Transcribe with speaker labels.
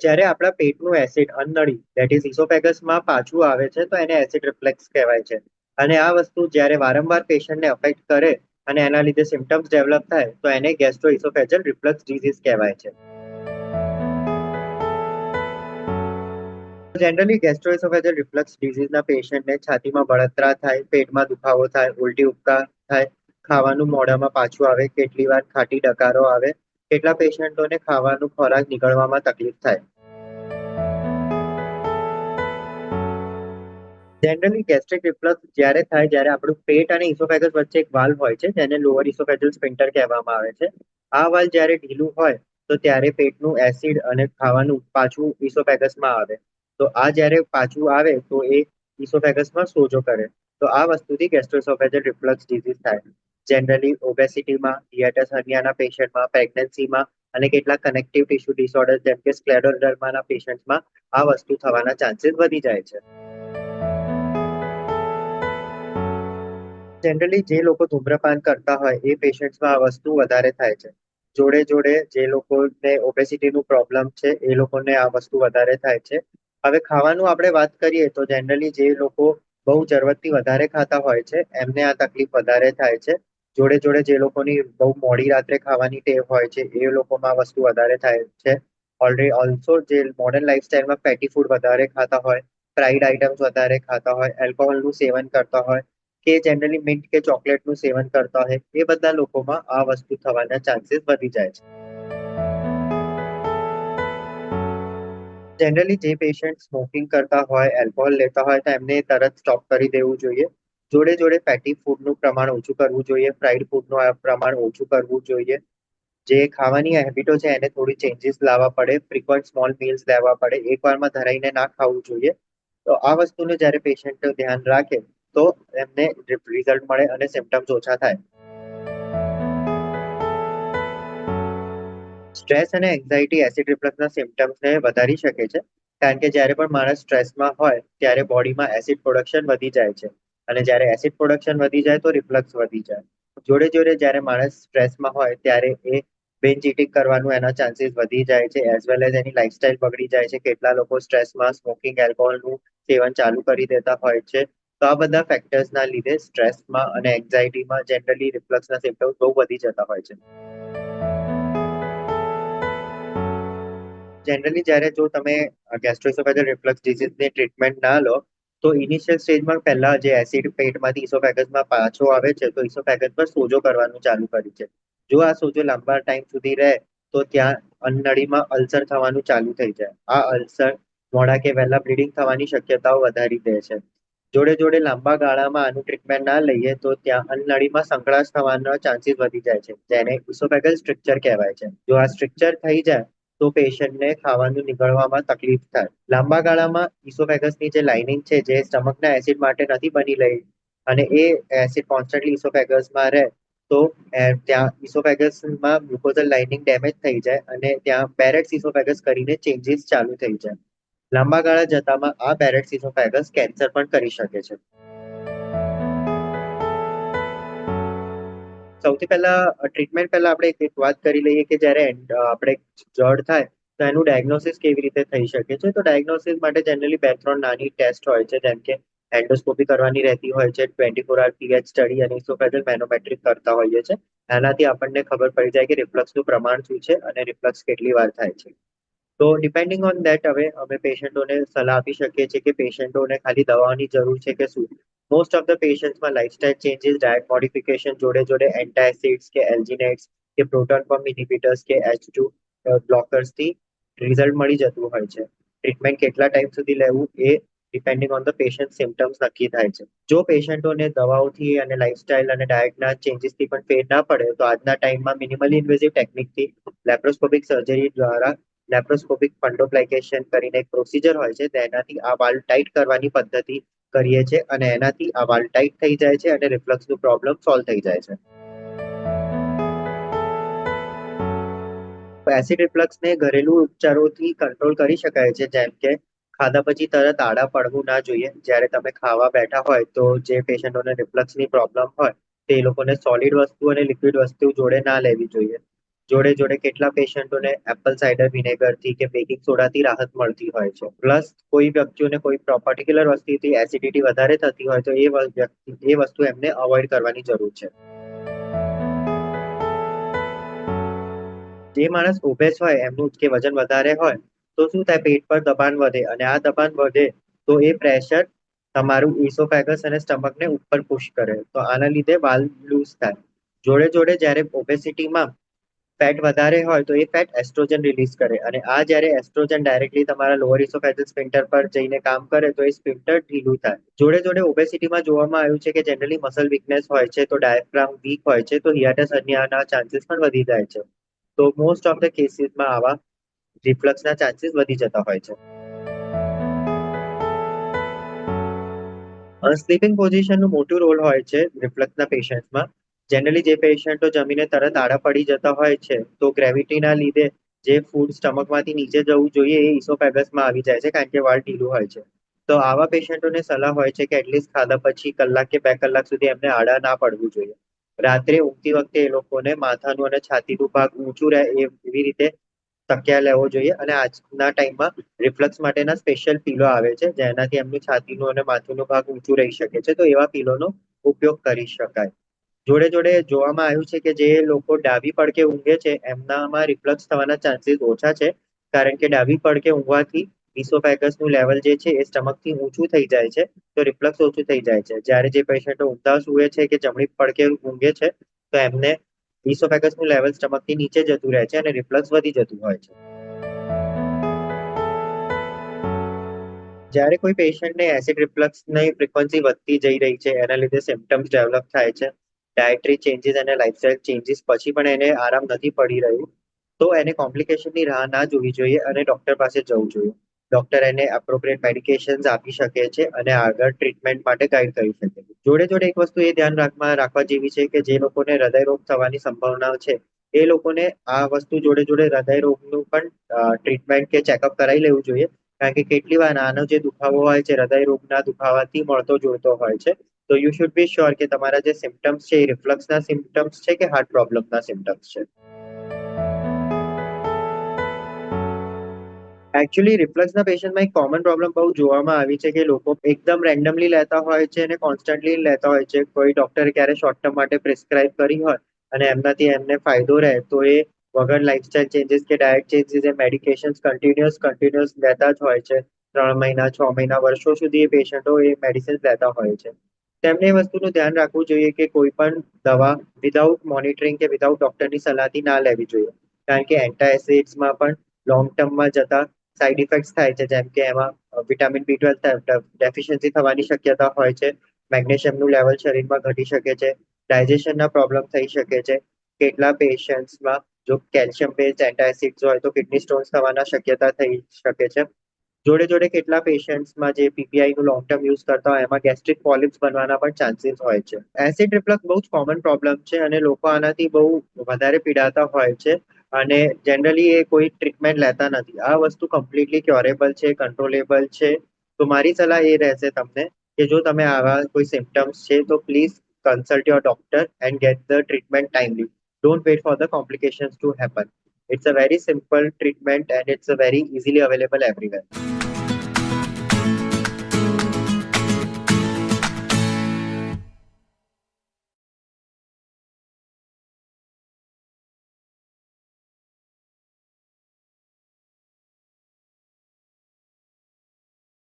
Speaker 1: જ્યારે આપણા પેટનું acid અન્નળી that is ઇસોફેગસમાં પાછું આવે છે તો એને એસિડ રિફ્લેક્સ કહેવાય છે. અને આ વસ્તુ જ્યારે વારંવાર પેશન્ટને અફેક્ટ કરે અને એના લીધે સિમ્ટમ્સ ડેવલપ થાય તો એને ગેસ્ટ્રો ઇસોફેજલ રિફ્લક્સ ડિઝીઝ કહેવાય છે. જનરલી ગેસ્ટ્રોઇસોફેજલ રિફ્લક્સ ડિઝીઝના પેશન્ટને છાતીમાં બળતરા થાય, પેટમાં દુખાવો થાય, ઉલટી ઉપકા થાય, ખાવાનું મોઢામાં પાછું આવે, કેટલી વાર ખાટી ડકારો આવે, કેટલા પેશન્ટોને ખાવાનું ખોરાક નીકળવામાં તકલીફ થાય. જનરલી ગેસ્ટ્રિક રિફ્લક્સ જ્યારે થાય જ્યારે આપણું પેટ અને ઇસોફેગસ વચ્ચે એક વાલ્વ હોય છે જેને લોઅર ઇસોફેજલ સ્ફિન્ક્ટર કહેવામાં આવે છે. આ વાલ્વ જ્યારે ઢીલું હોય તો ત્યારે પેટનું એસિડ અને ખાવાનું પાછું ઇસોફેગસમાં આવે. તો આ જ્યારે પાછું આવે તો એ ઇસોફેગસમાં સોજો કરે. તો આ વસ્તુથી ગેસ્ટ્રોઇસોફેજલ રિફ્લક્સ ડિઝીઝ થાય. જનરલી ઓબેસિટીમાં, હિયાટસ હર્નિયાના પેશન્ટમાં, પ્રેગ્નન્સીમાં અને કેટલાક કનેક્ટિવ ટિશ્યુ ડિસઓર્ડર જેમ કે સ્ક્લેરોડર્માના પેશન્ટમાં આ વસ્તુ થવાના ચાન્સીસ વધી જાય છે. જનરલી જે લોકો ધૂમ્રપાન કરતા હોય એ પેશન્ટ્સમાં આ વસ્તુ વધારે થાય છે. જોડે જોડે જે લોકોને ઓબેસિટીનું પ્રોબ્લેમ છે એ લોકોને આ વસ્તુ વધારે થાય છે. હવે ખાવાનું આપણે વાત કરીએ તો જનરલી જે લોકો બહુ જરૂરતથી વધારે ખાતા હોય છે એમને આ તકલીફ વધારે થાય છે. જોડે જોડે જે લોકોની બહુ મોડી રાત્રે ખાવાની ટેવ હોય છે એ લોકોમાં આ વસ્તુ વધારે થાય છે. ઓલરેડી ઓલ્સો જે મોડર્ન લાઈફસ્ટાઈલમાં ફેટી ફૂડ વધારે ખાતા હોય, ફ્રાઈડ આઇટમ્સ વધારે ખાતા હોય, એલ્કોહોલનું સેવન કરતા હોય કે જનરલી મિન્ટ કે ચોકલેટનું સેવન કરતા હોય એ બધા લોકોમાં આ વસ્તુ થવાના ચાન્સીસ વધી જાય છે. જનરલી જે પેશન્ટ સ્મોકિંગ કરતા હોય, એલ્કોહોલ લેતા હોય તો એમને તરત સ્ટોપ કરી દેવું જોઈએ. જોડે જોડે ફેટી ફૂડનું પ્રમાણ ઓછું કરવું જોઈએ, ફ્રાઈડ ફૂડનું પ્રમાણ ઓછું કરવું જોઈએ. જે ખાવાની હેબિટો છે એને થોડી ચેન્જીસ લાવવા પડે, ફ્રીક્વન્ટ સ્મોલ મીલ્સ લેવા પડે, એકવારમાં ધરાઈને ના ખાવું જોઈએ. તો આ વસ્તુનું જ્યારે પેશન્ટ ધ્યાન રાખે તો એમને રિઝલ્ટ મળે અને સિમ્ટમ્સ ઓછા થાય. સ્ટ્રેસ અને એન્ઝાઇટી એસિડ રિફ્લક્સના સિમ્ટમ્સને વધારી શકે છે. કારણ કે જ્યારે પણ માણસ સ્ટ્રેસમાં હોય ત્યારે બોડીમાં એસિડ પ્રોડક્શન વધી જાય છે. અને જ્યારે એસિડ પ્રોડક્શન વધી જાય તો રિફ્લક્સ વધી જાય. જોડે જોડે જ્યારે માણસ સ્ટ્રેસમાં હોય ત્યારે એ બેન્ચ ઇટિંગ કરવાનું એના ચાન્સીસ વધી જાય છે એઝ વેલ એઝ એની લાઈફસ્ટાઈલ બગડી જાય છે. કેટલા લોકો સ્ટ્રેસમાં સ્મોકિંગ, એલ્કોહોલનું સેવન ચાલુ કરી દેતા હોય છે. તો આ બધા ફેક્ટર્સના લીધે સ્ટ્રેસમાં અને એન્ઝાઇટીમાં જનરલી રિફ્લક્સના સિમ્ટમ્સ બહુ વધી જતા હોય છે. જનરલી જ્યારે જો તમે ગેસ્ટ્રોઇસોફેજલ રિફ્લક્સ ડિઝીઝની ટ્રીટમેન્ટ ના લો તો ઇનિશિયલ સ્ટેજમાં પહેલા જે એસિડ પેટમાંથી ઇસોફેગસમાં પાછો આવે છે તો ઇસોફેગસ પર સોજો કરવાનું ચાલુ કરે છે. જો આ સોજો લાંબા ટાઈમ સુધી રહે તો ત્યાં અન્નનળીમાં અલ્સર થવાનું ચાલુ થઈ જાય. આ અલ્સર મોડા કે વહેલા બ્લીડિંગ થવાની શક્યતાઓ વધારી દે છે. જોડે જોડે લાંબા ગાળામાં આનું ટ્રીટમેન્ટ ના લઈએ તો ત્યાં અન્નનળીમાં સંકળાશ થવાના ચાન્સીસ વધી જાય છે જેને ઇસોફેગલ સ્ટ્રક્ચર કહેવાય છે. જો આ સ્ટ્રક્ચર થઈ જાય તો પેશન્ટને ખાવાનું નીકળવામાં તકલીફ થાય. લાંબા ગાળામાં ઇસોફેગસની જે લાઇનિંગ છે જે સ્ટમકના એસિડ માટે નથી બની રહી અને એ એસિડ કોન્સ્ટન્ટલી ઇસોફેગસમાં રહે તો ત્યાં ઇસોફેગસમાં મ્યુકોઝલ લાઇનિંગ ડેમેજ થઈ જાય અને ત્યાં બેરેટ્સ ઇસોફેગસ કરીને ચેન્જીસ ચાલુ થઈ જાય. લાંબા ગાળા જતામાં આ બેરેટ્સ ઇસોફેગસ કેન્સર પણ કરી શકે છે. સૌથી પહેલા ટ્રીટમેન્ટ પહેલા આપણે એક વાત કરી લઈએ કે જ્યારે આપણે જડ થાય તો એનું ડાયગ્નોસિસ કેવી રીતે થઈ શકે છે. તો ડાયગ્નોસિસ માટે જનરલી બે ત્રણ નાની ટેસ્ટ હોય છે જેમ કે એન્ડોસ્કોપી કરવાની રહેતી હોય છે, 24 hour પીએચ સ્ટડી અને ઇસોફેજલ મેનોમેટ્રિક કરતા હોઈએ છે. એનાથી આપણને ખબર પડી જાય કે રિફ્લક્સનું પ્રમાણ શું છે અને રિફ્લક્સ કેટલી વાર થાય છે. તો ડિપેન્ડિંગ ઓન ધેટ હવે અમે પેશન્ટોને સલાહ આપી શકીએ છીએ કે પેશન્ટોને ખાલી દવાની જરૂર છે કે શું. મોસ્ટ ઓફ ધ પેશન્ટ્સમાં લાઇફસ્ટાઇલ ચેન્જીસ, ડાયટ મોડિફિકેશન જોડે જોડે એન્ટાસિડ્સ કે એલ્જીનેટ્સ કે પ્રોટોન પમ્પ ઇનિબિટર્સ કે H2 બ્લોકર્સથી રિઝલ્ટ મળી જતું હોય છે. ટ્રીટમેન્ટ કેટલા ટાઈમ સુધી લેવું એ depending on the patient symptoms નક્કી થાય છે. જો પેશન્ટોને દવાઓથી અને લાઇફસ્ટાઇલ અને ડાયટના ચેન્જીસથી પણ ફેર ના પડે તો આજના ટાઈમમાં મિનિમલી ઇન્વેઝિવ ટેકનિકથી લેપ્રોસ્કોપિક સર્જરી દ્વારા લેપ્રોસ્કોપિક ફંડોપ્લાઇકેશન કરીને એક પ્રોસીજર હોય છે તેનાથી આ વાલ્વ ટાઈટ કરવાની પદ્ધતિ કરીએ છીએ અને એનાથી આ વાલ્વ ટાઈટ થઈ જાય છે અને રિફ્લક્સનું પ્રોબ્લેમ સોલ્વ થઈ જાય છે. એસિડ રિફ્લક્સને ઘરેલું ઉપચારોથી કંટ્રોલ કરી શકાય છે જેમ કે ખાધા પછી તરત આડા પડવું ના જોઈએ. જ્યારે તમે ખાવા બેઠા હોય તો જે પેશન્ટોને રિફ્લક્સની પ્રોબ્લેમ હોય તે લોકોને સોલિડ વસ્તુ અને લિક્વિડ વસ્તુ જોડે ના લેવી જોઈએ. જોડે જોડે કેટલા પેશન્ટોને એપલ સાઇડર વિનેગરથી કે બેકિંગ સોડાથી રાહત મળતી હોય છે. પ્લસ કોઈ વ્યક્તિઓને કોઈ પર્ટિક્યુલર વસ્તુથી એસિડિટી વધારે થતી હોય તો એ વસ્તુ એમને અવોઇડ કરવાની જરૂર છે. જે માણસ ઓબેસ હોય એમનું કે વજન વધારે હોય તો શું થાય, પેટ પર દબાણ વધે અને આ દબાણ વધે તો એ પ્રેશર તમારું ઇસોફેગસ અને સ્ટમકને ઉપર પુશ કરે તો આના લીધે વાલ લૂઝ થાય. જોડે જોડે જ્યારે ઓબેસિટીમાં ફેટ વધારે હોય તો એ ફેટ એસ્ટ્રોજન રિલીઝ કરે અને આ જ્યારે એસ્ટ્રોજન ડાયરેક્ટલી તમારા લોઅર ઇસોફેગસ સ્ફિન્ક્ટર પર જઈને કામ કરે તો એ સ્ફિન્ક્ટર ઢીલું થાય. જોડે જોડે ઓબેસિટીમાં જોવામાં આવ્યું છે કે જનરલી મસલ વીકનેસ હોય છે તો ડાયાફ્રામ વીક હોય છે તો હિયાટસ હર્નિયાના ચાન્સીસ પણ વધી જાય છે. તો મોસ્ટ ઓફ ધ કેસીસમાં આવા રિફ્લક્સના ચાન્સીસ વધી જતા હોય છે. સ્લીપિંગ પોઝિશનનું મોટું રોલ હોય છે રિફ્લક્સના પેશન્ટમાં. જનરલી જે પેશન્ટો જમીને તરત આડા પડી જતા હોય છે તો ગ્રેવિટીના લીધે જે ફૂડ સ્ટમકમાંથી નીચે જવું જોઈએ એ ઇસોફેગસમાં આવી જાય છે કારણ કે વાળ ઢીલું હોય છે. તો આવા પેશન્ટોને સલાહ હોય છે કે એટલીસ્ટ ખાધા પછી કલાક કે 2 કલાક સુધી એમને આડા ના પડવું જોઈએ. રાત્રે ઊંઘતી વખતે એ લોકોને માથાનું અને છાતીનું ભાગ ઊંચું રહે એવી રીતે તકિયા લેવો જોઈએ અને આજના ટાઈમમાં રિફ્લક્સ માટેના સ્પેશિયલ પીલો આવે છે જેનાથી એમનું છાતીનું અને માથુંનો ભાગ ઊંચું રહી શકે છે તો એવા પીલોનો ઉપયોગ કરી શકાય. જોડે જોડે જોવામાં આવ્યું છે કે જે લોકો ડાબી પડકે ઊંઘે છે એમનામાં રિફ્લક્સ થવાના ચાન્સીસ ઓછા છે કારણ કે ડાબી પડકે ઊંઘવાથી ઇસોફેગસનું લેવલ જે છે એ સ્ટમકથી ઊંચું થઈ જાય છે તો રિફ્લક્સ ઓછું થઈ જાય છે. જ્યારે જે પેશન્ટો ઊંધા સૂએ છે કે જમણી પડકે ઊંઘે છે તો એમને ઇસોફેગસનું લેવલ સ્ટમકથી નીચે જતું રહે છે અને રિફ્લક્સ વધી જતું હોય છે. જ્યારે કોઈ પેશન્ટને એસિડ રિફ્લક્સની ફ્રીક્વન્સી વધતી જઈ રહી છે એના લીધે સિમ્પટમ્સ ડેવલપ થાય છે, ડાયટરી ચેન્જીસ અને લાઇફસ્ટાઇલ ચેન્જીસ પછી પણ એને આરામ નથી પડી રહ્યું તો એને કોમ્પ્લિકેશનની રાહ ના જોવી જોઈએ અને ડોક્ટર પાસે જવું જોઈએ. ડોક્ટર એને એપ્રોપ્રિએટ મેડિકેશન્સ આપી શકે છે અને આગળ ટ્રીટમેન્ટ માટે ગાઈડ કરી શકે છે. જોડે જોડે એક વસ્તુ એ ધ્યાન રાખવા જેવી છે કે જે લોકોને હૃદયરોગ થવાની સંભાવના છે એ લોકોને આ વસ્તુ જોડે જોડે હૃદયરોગનું પણ ટ્રીટમેન્ટ કે ચેકઅપ કરાવી લેવું જોઈએ કારણ કે કેટલી વાર આનો જે દુખાવો હોય છે હૃદયરોગના દુખાવાથી મળતો જોડતો હોય છે. તો યુ શુડ બી શ્યોર કે તમારા જે સિમ્પટમ્સ છે એ રિફ્લક્સના સિમ્પટમ્સ છે કે હાર્ટ પ્રોબ્લેમના સિમ્પટમ્સ છે. એકચ્યુઅલી રિફ્લક્સના પેશન્ટમાં એક કોમન પ્રોબ્લેમ બહુ જોવામાં આવી છે કે લોકો એકદમ રેન્ડમલી લેતા હોય છે અને કોન્સ્ટન્ટલી લેતા હોય છે. કોઈ ડોક્ટરે ક્યારે શોર્ટ ટર્મ માટે પ્રિસ્ક્રાઇબ કરી હોય અને એમનાથી એમને ફાયદો રહે તો એ વગર લાઇફસ્ટાઇલ ચેન્જીસ કે ડાયટ ચેન્જીસ એ મેડિકેશન્સ કન્ટિન્યુઅસ લેતા જ હોય છે. 3 મહિના 6 મહિના વર્ષો સુધી એ પેશન્ટો એ મેડિસિન લેતા હોય છે. તેમને એ વસ્તુનું ધ્યાન રાખવું જોઈએ કે કોઈ પણ દવા વિધાઉટ મોનિટરિંગ કે વિધાઉટ ડોક્ટરની સલાહથી ના લેવી જોઈએ કારણ કે એન્ટાસિડ્સમાં પણ લોંગ ટર્મમાં જતા સાઈડ ઇફેક્ટ થાય છે જેમ કે એમાં વિટામિન B12 ડેફિશિયન્સી થવાની શક્યતા હોય છે, મેગ્નેશિયમનું લેવલ શરીરમાં ઘટી શકે છે, ડાયજેશનના પ્રોબ્લેમ થઈ શકે છે. કેટલા પેશન્ટ્સમાં જો કેલ્શિયમ બેઝ એન્ટાસિડ્સ હોય તો કિડની સ્ટોન્સ થવાના શક્યતા થઈ શકે છે. જોડે જોડે કેટલા પેશન્ટ્સમાં જે પીપીઆઈનું લોંગ ટર્મ યુઝ કરતા હોય એમાં ગેસ્ટ્રિક પોલિપ્સ બનવાના પણ ચાન્સીસ હોય છે. એસિડ રિફ્લક્સ બહુ જ કોમન પ્રોબ્લેમ છે અને લોકો આનાથી બહુ વધારે પીડાતા હોય છે અને જનરલી એ કોઈ ટ્રીટમેન્ટ લેતા નથી. આ વસ્તુ કમ્પ્લીટલી ક્યોરેબલ છે, કંટ્રોલેબલ છે. તો મારી સલાહ એ રહેશે તમને કે જો તમે આવા કોઈ સિમ્પટમ્સ છે તો please consult your doctor and get the treatment timely. Don't wait for the complications to happen. It's a very simple treatment and it's a very easily available everywhere.